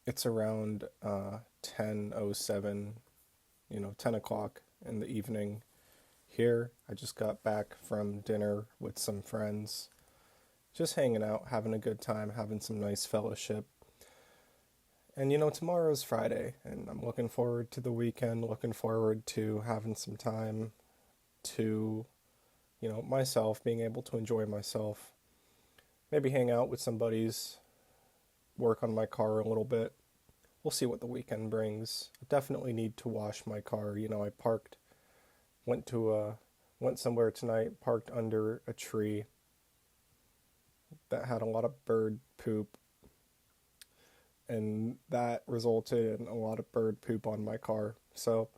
It's around 10:07, 10 o'clock in the evening here. I just got back from dinner with some friends, just hanging out, having a good time, having some nice fellowship. And tomorrow's Friday, and I'm looking forward to the weekend, looking forward to having some time to, myself, being able to enjoy myself, maybe hang out with some buddies, work on my car a little bit. We'll see what the weekend brings. I definitely need to wash my car. I went to went somewhere tonight, parked under a tree that had a lot of bird poop, and that resulted in a lot of bird poop on my car. So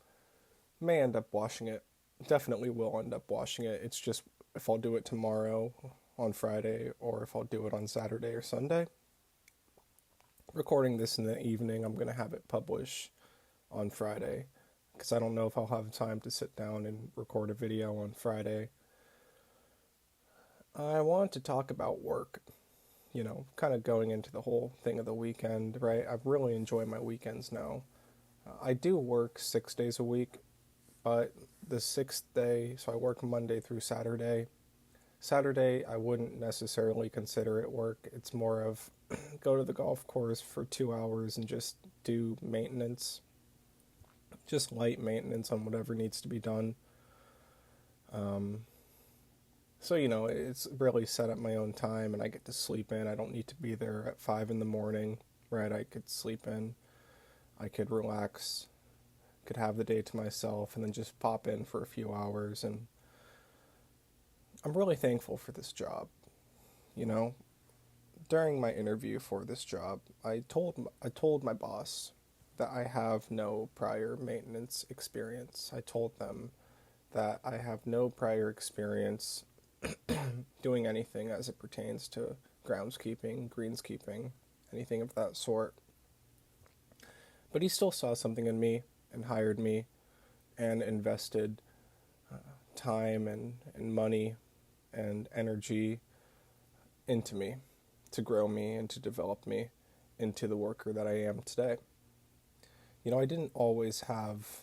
may end up washing it. Definitely will end up washing it. It's just if I'll do it tomorrow on Friday or if I'll do it on Saturday or Sunday. Recording this in the evening, I'm going to have it published on Friday because I don't know if I'll have time to sit down and record a video on Friday. I want to talk about work, kind of going into the whole thing of the weekend, right? I really enjoy my weekends now. I do work 6 days a week, but the sixth day, so I work Monday through Saturday. Saturday, I wouldn't necessarily consider it work. It's more of go to the golf course for 2 hours and just do maintenance, just light maintenance on whatever needs to be done. Um, so, it's really set at my own time and I get to sleep in. I don't need to be there at 5 in the morning, right? I could sleep in, I could relax, could have the day to myself and then just pop in for a few hours. And I'm really thankful for this job. You know, during my interview for this job, I told my boss that I have no prior maintenance experience. I told them that I have no prior experience doing anything as it pertains to groundskeeping, greenskeeping, anything of that sort. But he still saw something in me and hired me and invested time and money and energy into me to grow me and to develop me into the worker that I am today. I didn't always have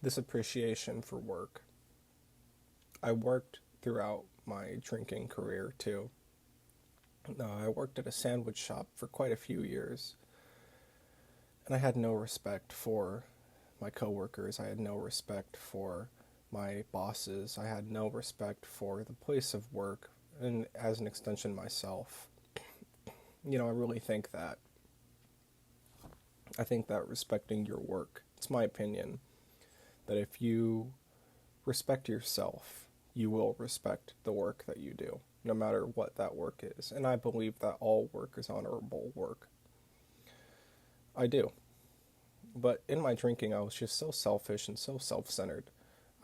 this appreciation for work. I worked throughout my drinking career too. I worked at a sandwich shop for quite a few years, and I had no respect for my coworkers. I had no respect for my bosses. I had no respect for the place of work, and as an extension, myself. I really think that. I think that respecting your work, it's my opinion, that if you respect yourself, you will respect the work that you do, no matter what that work is. And I believe that all work is honorable work. I do. But in my drinking, I was just so selfish and so self centered.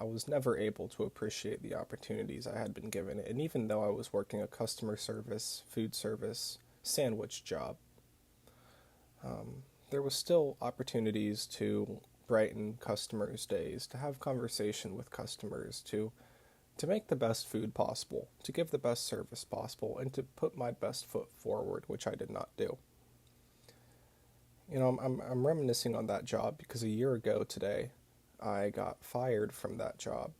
I was never able to appreciate the opportunities I had been given. And even though I was working a customer service, food service, sandwich job, there was still opportunities to brighten customers' days, to have conversation with customers, to make the best food possible, to give the best service possible, and to put my best foot forward, which I did not do. I'm reminiscing on that job because a year ago today, I got fired from that job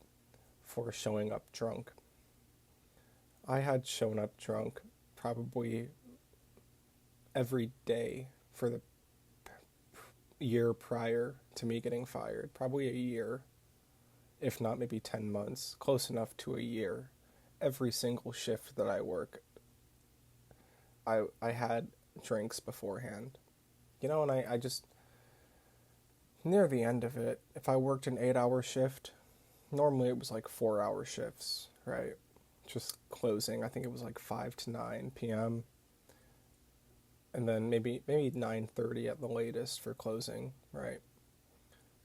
for showing up drunk. I had shown up drunk probably every day for the year prior to me getting fired, probably a year, if not maybe 10 months, close enough to a year. Every single shift that I work, I had drinks beforehand. And I just, near the end of it, if I worked an 8 hour shift, normally it was like 4 hour shifts, right? Just closing. I think it was like 5 to 9 p.m. and then maybe 9:30 at the latest for closing, right?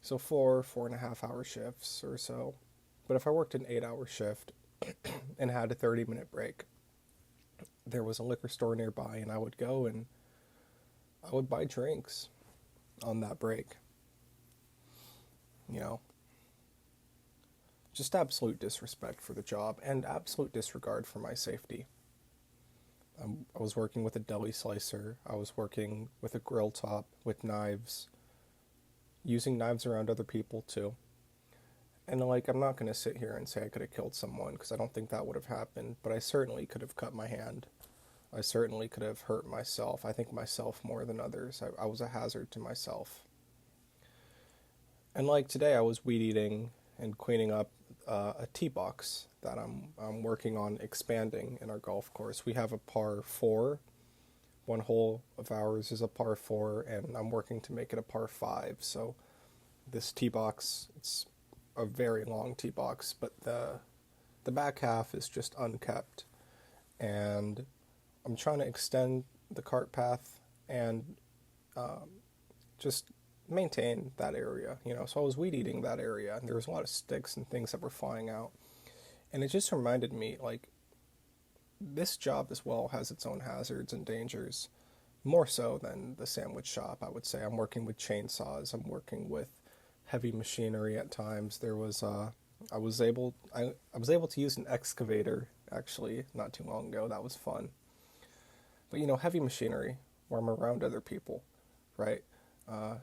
So 4.5 hour shifts or so. But if I worked an 8 hour shift and had a 30-minute break, there was a liquor store nearby, and I would go and I would buy drinks on that break. You know, just absolute disrespect for the job and absolute disregard for my safety. I was working with a deli slicer. I was working with a grill top with knives, using knives around other people too. And like, I'm not going to sit here and say I could have killed someone because I don't think that would have happened, but I certainly could have cut my hand. I certainly could have hurt myself. I think myself more than others. I was a hazard to myself. And like today, I was weed eating and cleaning up a tee box that I'm working on expanding in our golf course. We have a par four. One hole of ours is a par four, and I'm working to make it a par five. So this tee box, it's a very long tee box, but the back half is just unkept, and I'm trying to extend the cart path and just maintain that area, you know. So I was weed eating that area, and there was a lot of sticks and things that were flying out, and it just reminded me, like, this job as well has its own hazards and dangers, more so than the sandwich shop. I would say I'm working with chainsaws. I'm working with heavy machinery at times. I was able to use an excavator actually not too long ago. That was fun. But you know, heavy machinery where I'm around other people, right? Uh,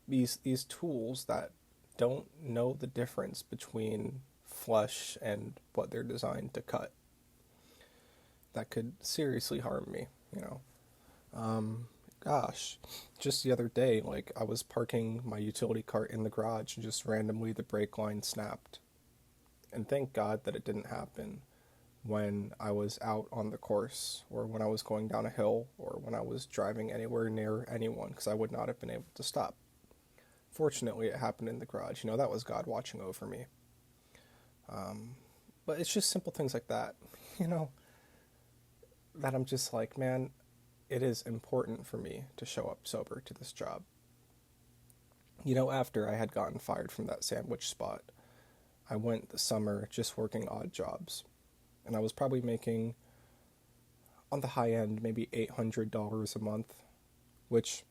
these tools that don't know the difference between flesh and what they're designed to cut, that could seriously harm me, you know. Gosh, just the other day, like, I was parking my utility cart in the garage and just randomly the brake line snapped. And thank God that it didn't happen when I was out on the course, or when I was going down a hill, or when I was driving anywhere near anyone, because I would not have been able to stop. Fortunately, it happened in the garage. You know, that was God watching over me. But it's just simple things like that, you know, that I'm just like, man, it is important for me to show up sober to this job. You know, after I had gotten fired from that sandwich spot, I went the summer just working odd jobs. And I was probably making, on the high end, maybe $800 a month, which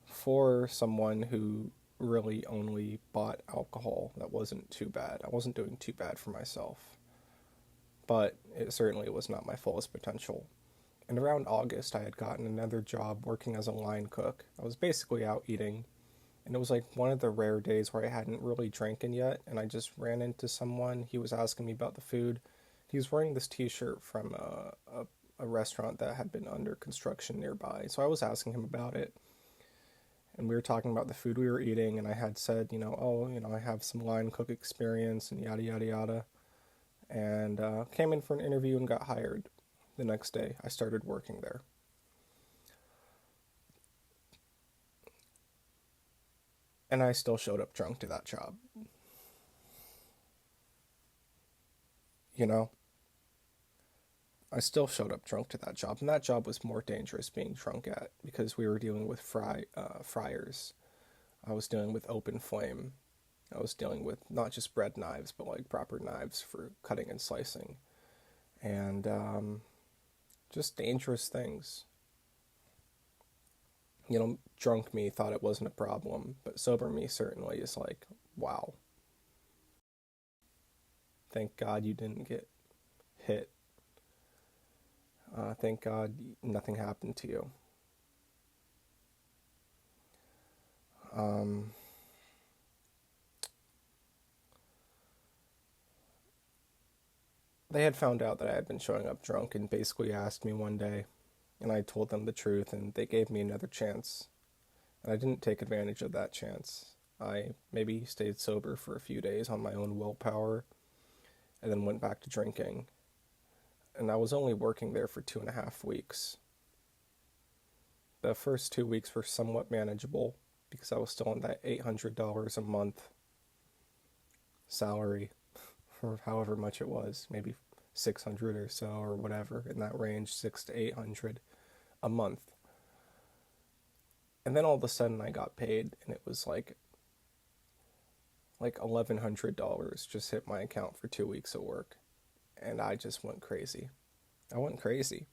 for someone who really only bought alcohol, that wasn't too bad. I wasn't doing too bad for myself. But it certainly was not my fullest potential. And around August, I had gotten another job working as a line cook. I was basically out eating, and it was like one of the rare days where I hadn't really drinking yet, and I just ran into someone. He was asking me about the food. He was wearing this t-shirt from a restaurant that had been under construction nearby, so I was asking him about it, and we were talking about the food we were eating, and I had said, you know, oh, you know, I have some line cook experience, and yada, yada, yada, and came in for an interview and got hired. The next day, I started working there. And I still showed up drunk to that job. You know, I still showed up drunk to that job. And that job was more dangerous being drunk at because we were dealing with fryers. I was dealing with open flame. I was dealing with not just bread knives, but like proper knives for cutting and slicing. And just dangerous things. You know, drunk me thought it wasn't a problem, but sober me certainly is like, wow, thank God you didn't get hit. Thank God nothing happened to you. Um, they had found out that I had been showing up drunk and basically asked me one day, and I told them the truth, and they gave me another chance. And I didn't take advantage of that chance. I maybe stayed sober for a few days on my own willpower, and then went back to drinking. And I was only working there for 2.5 weeks. The first 2 weeks were somewhat manageable because I was still on that $800 a month salary, or however much it was, maybe 600 or so, or whatever, in that range, 6 to 800 a month. And then all of a sudden I got paid, and it was like $1,100 just hit my account for 2 weeks of work, and I just went crazy. I went crazy,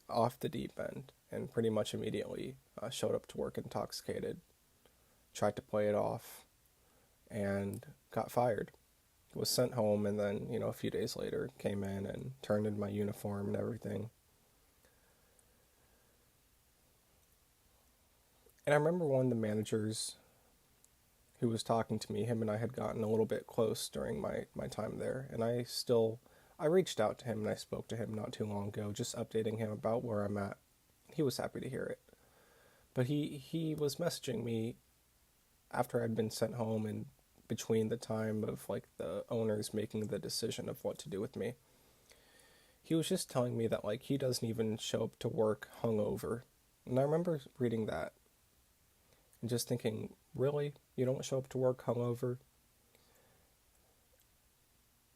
off the deep end, and pretty much immediately showed up to work intoxicated, tried to play it off, and got fired. was sent home, and then, a few days later came in and turned in my uniform and everything. And I remember one of the managers who was talking to me, him and I had gotten a little bit close during my time there. And I reached out to him and I spoke to him not too long ago, just updating him about where I'm at. He was happy to hear it. But he was messaging me after I'd been sent home and between the time of like the owners making the decision of what to do with me. He was just telling me that like he doesn't even show up to work hungover. And I remember reading that and just thinking, really? You don't show up to work hungover?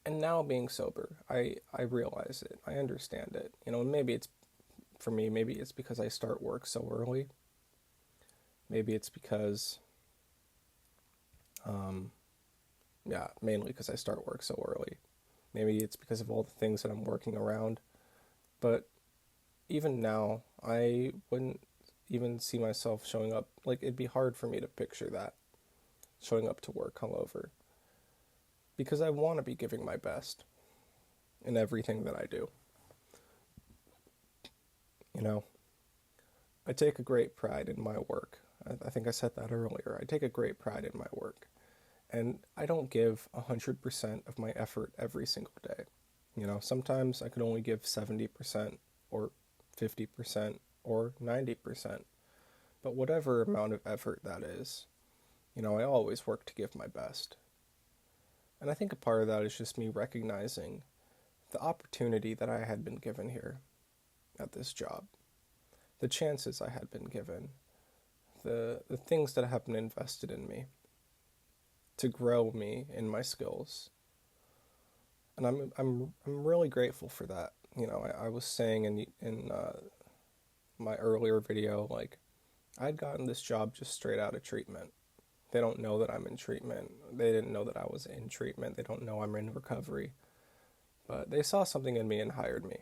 And now being sober, I realize it. I understand it. Maybe it's for me, maybe it's because I start work so early. Maybe it's because, mainly because I start work so early. Maybe it's because of all the things that I'm working around. But even now, I wouldn't even see myself showing up. Like, it'd be hard for me to picture that, showing up to work hungover. Because I want to be giving my best in everything that I do. I take a great pride in my work. I think I said that earlier. I take a great pride in my work. And I don't give 100% of my effort every single day. Sometimes I can only give 70% or 50% or 90%. But whatever amount of effort that is, I always work to give my best. And I think a part of that is just me recognizing the opportunity that I had been given here at this job, the chances I had been given, the things that have been invested in me to grow me in my skills. And I'm really grateful for that. I was saying in my earlier video, like, I'd gotten this job just straight out of treatment. They don't know that I'm in treatment. They didn't know that I was in treatment. They don't know I'm in recovery. But they saw something in me and hired me.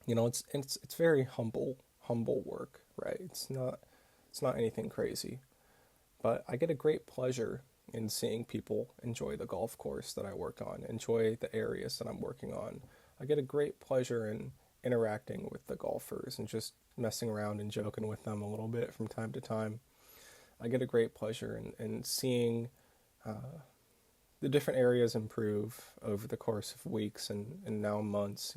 It's very humble work, right? It's not anything crazy. But I get a great pleasure in seeing people enjoy the golf course that I work on, enjoy the areas that I'm working on. I get a great pleasure in interacting with the golfers and just messing around and joking with them a little bit from time to time. I get a great pleasure in seeing the different areas improve over the course of weeks and now months,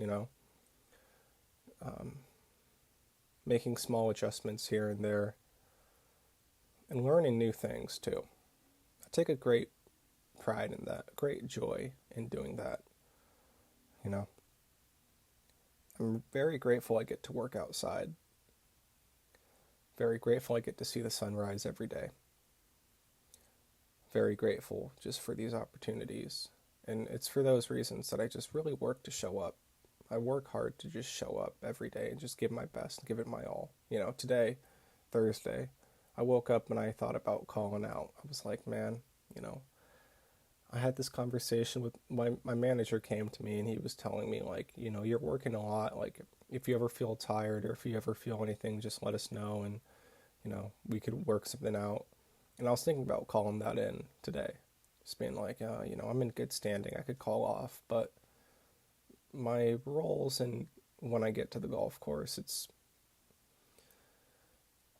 making small adjustments here and there and learning new things too. I take a great pride in that, great joy in doing that. I'm very grateful I get to work outside. Very grateful I get to see the sunrise every day. Very grateful just for these opportunities. And it's for those reasons that I just really work to show up. I work hard to just show up every day and just give my best, give it my all. Today, Thursday, I woke up and I thought about calling out. I was like, man, I had this conversation with my manager came to me and he was telling me like, you're working a lot. Like if you ever feel tired or if you ever feel anything, just let us know and, we could work something out. And I was thinking about calling that in today. Just being like, I'm in good standing. I could call off, but my roles and when I get to the golf course,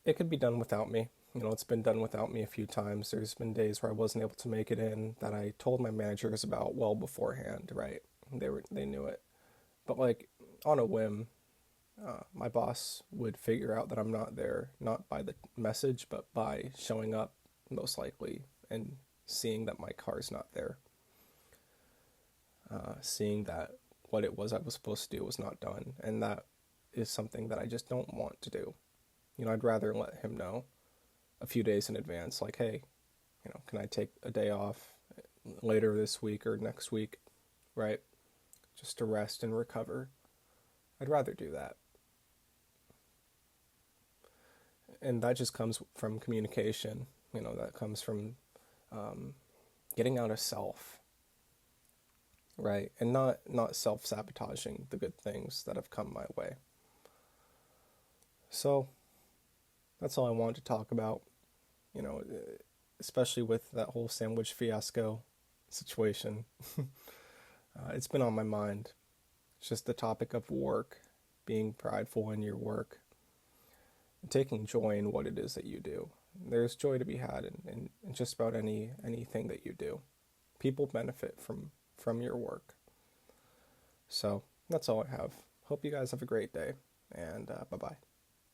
it could be done without me. It's been done without me a few times. There's been days where I wasn't able to make it in that I told my managers about well beforehand, right? They knew it. But like on a whim, my boss would figure out that I'm not there, not by the message, but by showing up most likely and seeing that my car's not there. Seeing that what it was I was supposed to do was not done. And that is something that I just don't want to do. I'd rather let him know a few days in advance, like, hey, can I take a day off later this week or next week, right? Just to rest and recover. I'd rather do that. And that just comes from communication, that comes from getting out of self, right? And not self-sabotaging the good things that have come my way. So that's all I wanted to talk about. especially with that whole sandwich fiasco situation. It's been on my mind. It's just the topic of work, being prideful in your work, and taking joy in what it is that you do. There's joy to be had in just about anything that you do. People benefit from your work. So that's all I have. Hope you guys have a great day, and bye bye.